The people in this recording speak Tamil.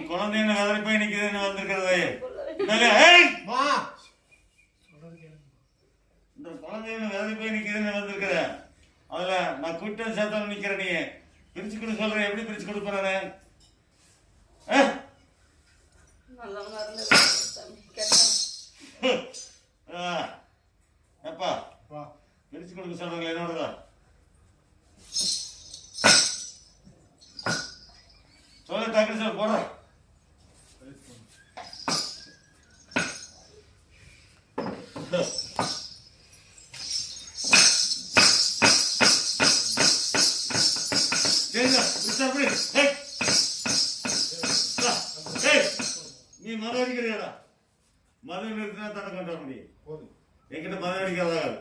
குழந்தை என்ன வேலை போய் நிக்குதுன்னு வந்திருக்கிறதே இந்த குழந்தை என்ன வேலை போய் நிக்குதுன்னு வந்திருக்கிற அதுல நான் கூட்டம் சேர்த்தாலும் நிக்கிறேன். நீ பிரிச்சு கொடு சொல்றேன். எப்படி பிரிச்சு கொடுப்பேன்? எப்பா பிரிச்சு கொடுக்க சொல்றாங்களே என்னோடதான் சொல்ல டக்குனு சொல்ல போட நீ மதம் அடிக்கிறியாடா? மதம் நிறுத்தினா தடை கொண்டாட முடியும். என்கிட்ட மதம் அடிக்காதான்